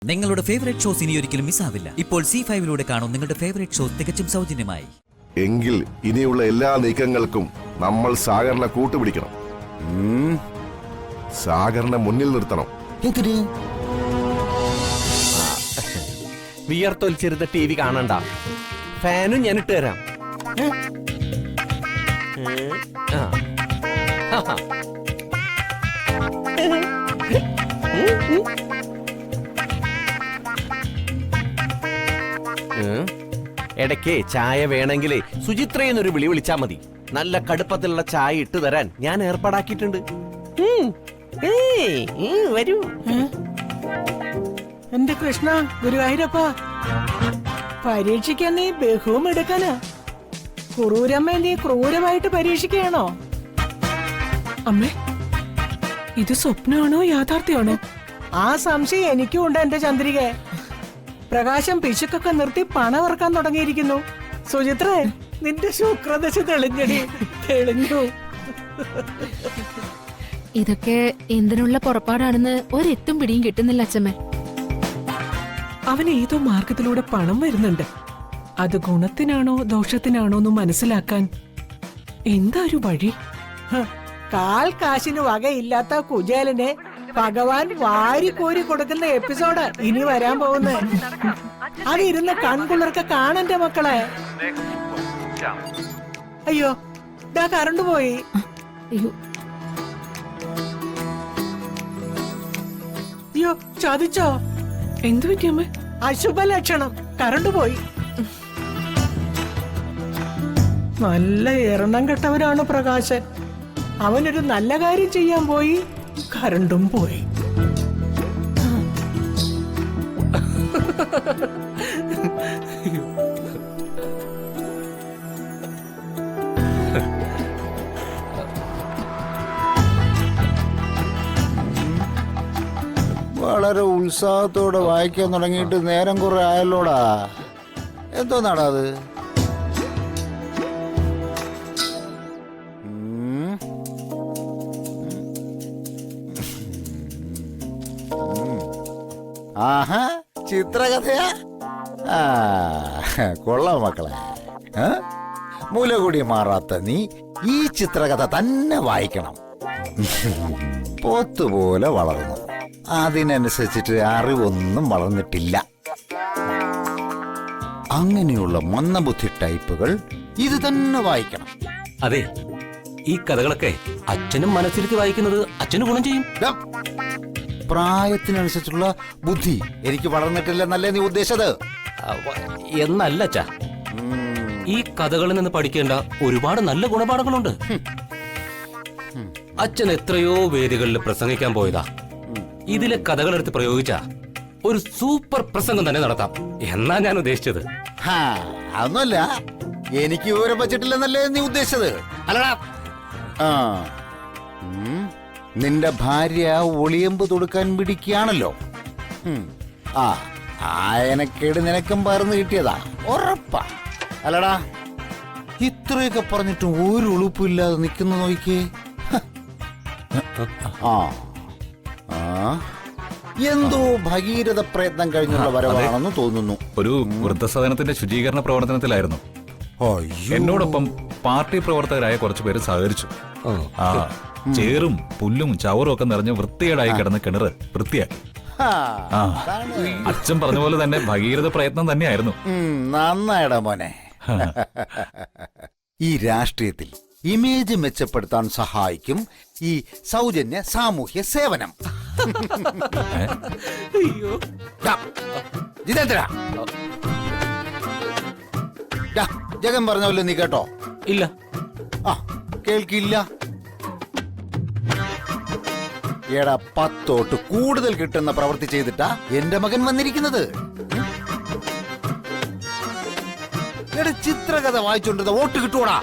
നിങ്ങളുടെ favourite shows ഇനി ഒരിക്കലും മിസ്സാവില്ല. ഇപ്പോൾ C5 കാണും നിങ്ങളുടെ ഫേവറേറ്റ് ഷോസ് തികച്ചും സൗജന്യമായി. എങ്കിൽ ഇനിയുള്ള എല്ലാ നീക്കങ്ങൾക്കും നമ്മൾ സാഗറിനെ കൂട്ടുപിടിക്കണം. സാഗറിനെ മുന്നിൽ നിർത്തണം. വിയർത്തൊലിച്ചിരുന്ന TV കാണണ്ട. ഫാനും ഞാൻ ഇട്ട് തരാം. ഇടയ്ക്ക് ചായ വേണമെങ്കിലേ സുചിത്രയെന്നൊരു വിളി വിളിച്ചാ മതി. നല്ല കടുപ്പത്തിലുള്ള ചായ ഇട്ട് തരാൻ ഞാൻ ഏർപ്പാടാക്കിയിട്ടുണ്ട്. വരൂ. എന്റെ കൃഷ്ണ ഗുരുവായൂരപ്പ, പരീക്ഷിക്കാൻ നീ ബഹുവും എടുക്കാനാ? കുറൂരമ്മ നീ ക്രൂരമായിട്ട് പരീക്ഷിക്കുകയാണോ? അമ്മേ, ഇത് സ്വപ്നമാണോ യാഥാർത്ഥ്യമാണോ? ആ സംശയം എനിക്കും ഉണ്ട് എന്റെ ചന്ദ്രിക. പ്രകാശം പിശുക്കൊക്കെ നിർത്തി പണം ഇറക്കാൻ തുടങ്ങിയിരിക്കുന്നു. സുചിത്രേ, നിന്റെ ശുക്രദശ തെളിഞ്ഞടി, തെളിഞ്ഞു. ഇതൊക്കെ എന്തിനുള്ള പുറപ്പാടാണെന്ന് ഒരെത്തും പിടിയും കിട്ടുന്നില്ല അച്ഛമ്മേ. അവന് ഏതോ മാർഗത്തിലൂടെ പണം വരുന്നുണ്ട്. അത് ഗുണത്തിനാണോ ദോഷത്തിനാണോ എന്ന് മനസ്സിലാക്കാൻ എന്താ ഒരു വഴി? കാൽ കാശിന് വകയില്ലാത്ത കുചേലനെ ഭഗവാൻ വാരിക്കോരി കൊടുക്കുന്ന എപ്പിസോഡ് ഇനി വരാൻ പോകുന്നേ. അതിരുന്ന് കൺകുളിർക്ക കാണന്റെ മക്കളെ. അയ്യോ, ഇതാ കറണ്ട് പോയി. അയ്യോ, ചതിച്ചോ? എന്തു പറ്റിയമ്മ? അശുഭ ലക്ഷണം, കറണ്ട് പോയി. നല്ല എറണം കെട്ടവനാണ് പ്രകാശൻ. അവനൊരു നല്ല കാര്യം ചെയ്യാൻ പോയി, കറണ്ടും പോയി. വളരെ ഉത്സാഹത്തോടെ വായിക്കാൻ തുടങ്ങിയിട്ട് നേരം കുറെ ആയല്ലോടാ. എന്തോന്നാടാ അത്? ആഹാ, ചിത്രകഥയാ? കൊള്ളാം മക്കളെ. മൂലകൂടി മാറാത്ത നീ ഈ ചിത്രകഥ തന്നെ വായിക്കണം. പോത്തുപോലെ വളർന്നു, അതിനനുസരിച്ചിട്ട് അറിവൊന്നും വളർന്നിട്ടില്ല. അങ്ങനെയുള്ള മന്ദബുദ്ധി ടൈപ്പുകൾ ഇത് തന്നെ വായിക്കണം. അതെ, ഈ കഥകളൊക്കെ അച്ഛനും മനസ്സിരുത്തി വായിക്കുന്നത് അച്ഛന് ഗുണം ചെയ്യും. പ്രായത്തിനനുസരിച്ചുള്ള ബുദ്ധി എനിക്ക് വളർന്നിട്ടില്ലെന്നല്ലേ നീ ഉദ്ദേശിച്ചത്? എന്നല്ല അച്ഛാ, ഈ കഥകളിൽ നിന്ന് പഠിക്കേണ്ട ഒരുപാട് നല്ല ഗുണപാഠങ്ങളുണ്ട്. അച്ഛൻ എത്രയോ വേദികളിൽ പ്രസംഗിക്കാൻ പോയതാ. ഇതിലെ കഥകളെടുത്ത് പ്രയോഗിച്ച ഒരു സൂപ്പർ പ്രസംഗം തന്നെ നടത്താം എന്നാ ഞാൻ ഉദ്ദേശിച്ചത്. അതൊന്നുമല്ല, എനിക്ക് വിവരം വച്ചിട്ടില്ലെന്നല്ലേ നീ ഉദ്ദേശിച്ചത്? അല്ലടാ, നിന്റെ ഭാര്യ ഒളിയമ്പ് തൊടുക്കാൻ പിടിക്കുകയാണല്ലോ. ആയനക്കേട് നിനക്കും പകർന്നു കിട്ടിയതാ ഉറപ്പാ. അല്ലടാ, ഇത്രയൊക്കെ പറഞ്ഞിട്ടും ഒരു ഉളുപ്പില്ലാതെ നിൽക്കുന്ന നോക്കിയേ. എന്തോ ഭഗീരഥ പ്രയത്നം കഴിഞ്ഞുള്ള വരവാണെന്ന് തോന്നുന്നു. ഒരു വൃദ്ധസദനത്തിന്റെ ശുചീകരണ പ്രവർത്തനത്തിലായിരുന്നു. എന്നോടൊപ്പം പാർട്ടി പ്രവർത്തകരായ കുറച്ചു പേര് സഹകരിച്ചു. ചേറും പുല്ലും ചവറും ഒക്കെ നിറഞ്ഞ് വൃത്തികേടായി കിടന്ന കിണറ് വൃത്തിയാക്കി. അച്ഛൻ പറഞ്ഞ പോലെ തന്നെ ഭഗീരഥ പ്രയത്നം തന്നെയായിരുന്നു. നന്നായിടാ മോനെ. ഈ രാഷ്ട്രീയത്തിൽ ഇമേജ് മെച്ചപ്പെടുത്താൻ സഹായിക്കും ഈ സൗജന്യ സാമൂഹ്യ സേവനം. ജഗൻ പറഞ്ഞ പോലെ നീ കേട്ടോ? ഇല്ല. കേൾക്കില്ല. എടാ, 10 കൂടുതൽ കിട്ടുന്ന പ്രവൃത്തി ചെയ്തിട്ടാ എന്റെ മകൻ വന്നിരിക്കുന്നത്. എടാ, ചിത്രകഥ വായിച്ചോണ്ടിരുന്ന വോട്ട് കിട്ടൂടാ.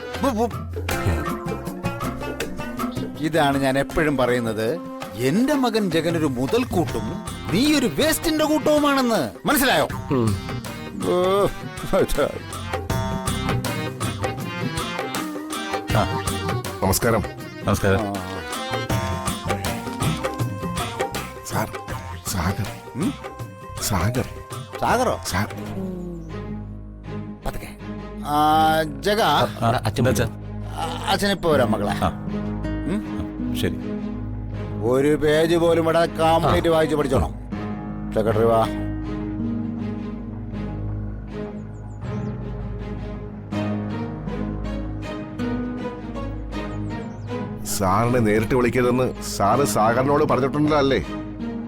ഇതാണ് ഞാൻ എപ്പോഴും പറയുന്നത്. എന്റെ മകൻ ജഗനൊരു മുതൽക്കൂട്ടും നീ ഒരു വേസ്റ്റിന്റെ കൂട്ടവുമാണെന്ന്. മനസ്സിലായോ? നമസ്കാരം. നമസ്കാരം. സാഗർ സാഗർ സാഗറോ? സാ- പതുക്കെ. ജഗ, എന്താ അച്ഛാ? അച്ഛനിപ്പോ വരാം മകളെ. ആ. ശരി. ഒരു പേജ് പോലും ഇവിടെ കംപ്ലീറ്റ് വായിച്ച് പഠിച്ചോണം. സെക്രട്ടറി വാ. സാറിനെ നേരിട്ട് വിളിക്കരുതെന്ന് സാറ് സാഗറിനോട് പറഞ്ഞിട്ടുണ്ടല്ലോ അല്ലേ?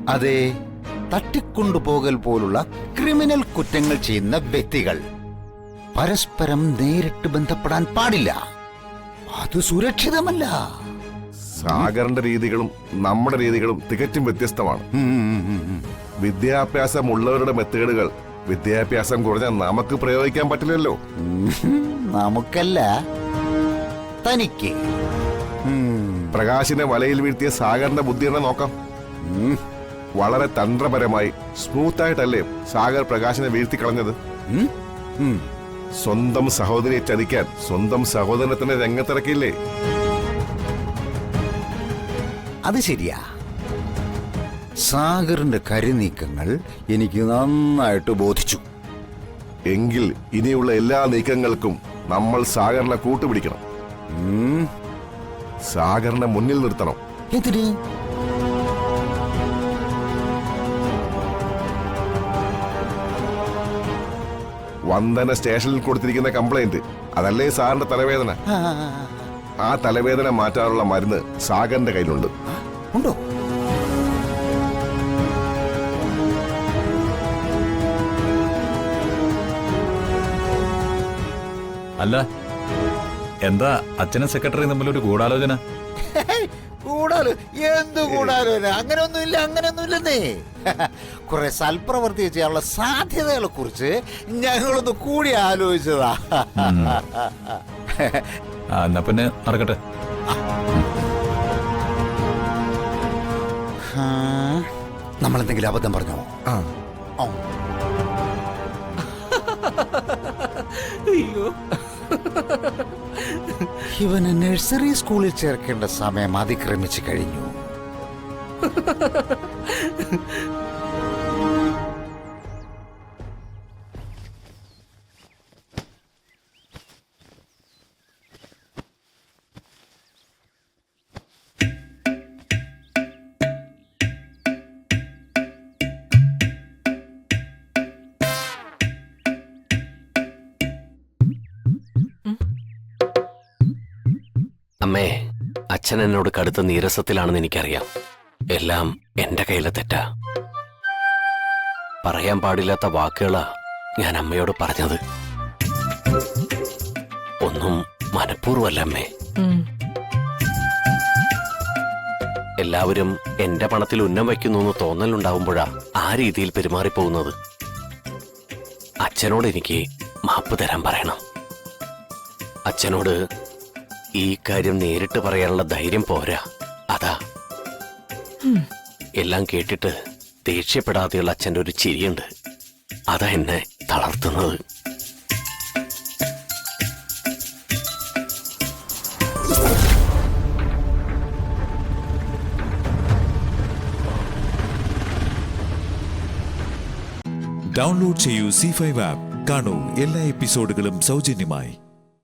അതെ, തട്ടിക്കൊണ്ടുപോകൽ പോലുള്ള ക്രിമിനൽ കുറ്റങ്ങൾ ചെയ്യുന്ന വ്യക്തികൾ പരസ്പരം നേരിട്ട് ബന്ധപ്പെടാൻ പാടില്ല. അത് സുരക്ഷിതമല്ല. സാഗറിന്റെ രീതികളും നമ്മുടെ രീതികളും തികച്ചും വ്യത്യസ്തമാണ്. വിദ്യാഭ്യാസമുള്ളവരുടെ മെത്തേഡുകൾ വിദ്യാഭ്യാസം കുറഞ്ഞ നമുക്ക് പ്രയോഗിക്കാൻ പറ്റില്ലല്ലോ. നമുക്കല്ല, തനിക്ക്. പ്രകാശിനെ വലയിൽ വീഴ്ത്തിയ സാഗറിന്റെ ബുദ്ധി തന്നെ നോക്കാം. വളരെ തന്ത്രപരമായി സ്മൂത്തായിട്ടല്ലേ സാഗർ പ്രകാശിനെ വീഴ്ത്തി കളഞ്ഞത്. സ്വന്തം സഹോദരിയെ ചതിക്കാൻ സ്വന്തം സഹോദരനെ തന്നെ രംഗത്തിറക്കിയില്ലേ? അത് ശരിയാ. സാഗറിന്റെ കരുനീക്കങ്ങൾ എനിക്ക് നന്നായിട്ട് ബോധിച്ചു. എങ്കിൽ ഇനിയുള്ള എല്ലാ നീക്കങ്ങൾക്കും നമ്മൾ സാഗറിനെ കൂട്ടുപിടിക്കണം. സാഗറിനെ മുന്നിൽ നിർത്തണം. എന്തിന്? വന്ദന സ്റ്റേഷനിൽ കൊടുത്തിരിക്കുന്ന കംപ്ലൈന്റ് അതല്ലേ സാറിന്റെ തലവേദന? ആ തലവേദന മാറ്റാനുള്ള മരുന്ന് സാഗറിന്റെ കയ്യിലുണ്ട്. ഉണ്ടോ? അല്ല, എന്താ അച്ഛനും സെക്രട്ടറിയും തമ്മിലൊരു ഗൂഢാലോചന? കൂടാലോ? എന്ത് കൂടാലോചന? അങ്ങനെയൊന്നുമില്ല, അങ്ങനെയൊന്നുമില്ലെന്നേ. കുറെ സൽപ്രവർത്തി ചെയ്യാനുള്ള സാധ്യതകളെ കുറിച്ച് ഞങ്ങളൊന്ന് കൂടി ആലോചിച്ചതാ. എന്നാ പിന്നെ നടക്കട്ടെ. നമ്മളെന്തെങ്കിലും അബദ്ധം പറഞ്ഞോ? അയ്യോ, ഇവന് നഴ്സറി സ്കൂളിൽ ചേർക്കേണ്ട സമയം അതിക്രമിച്ചു കഴിഞ്ഞു. അമ്മേ, അച്ഛൻ എന്നോട് കടുത്ത നീരസത്തിലാണെന്ന് എനിക്കറിയാം. എല്ലാം എന്റെ കയ്യിലെ തെറ്റാ. പറയാൻ പാടില്ലാത്ത വാക്കുകളാ ഞാൻ അമ്മയോട് പറഞ്ഞത്. ഒന്നും മനഃപൂർവ്വമല്ല അമ്മേ. എല്ലാവരും എന്റെ പണത്തിൽ ഉന്നം വയ്ക്കുന്നു എന്ന് തോന്നലുണ്ടാവുമ്പോഴാ ആ രീതിയിൽ പെരുമാറിപ്പോകുന്നത്. അച്ഛനോട് എനിക്ക് മാപ്പ് തരാൻ പറയണം. അച്ഛനോട് ഈ കാര്യം നേരിട്ട് പറയാനുള്ള ധൈര്യം പോരാ, അതാ. എല്ലാം കേട്ടിട്ട് ദേഷ്യപ്പെടാതെയുള്ള അച്ഛൻ്റെ ഒരു ചിരിയുണ്ട്, അതാ എന്നെ തളർത്തുന്നത്. ഡൗൺലോഡ് ചെയ്യൂ C5 ആപ്പ്. കാണൂ എല്ലാ എപ്പിസോഡുകളും സൗജന്യമായി.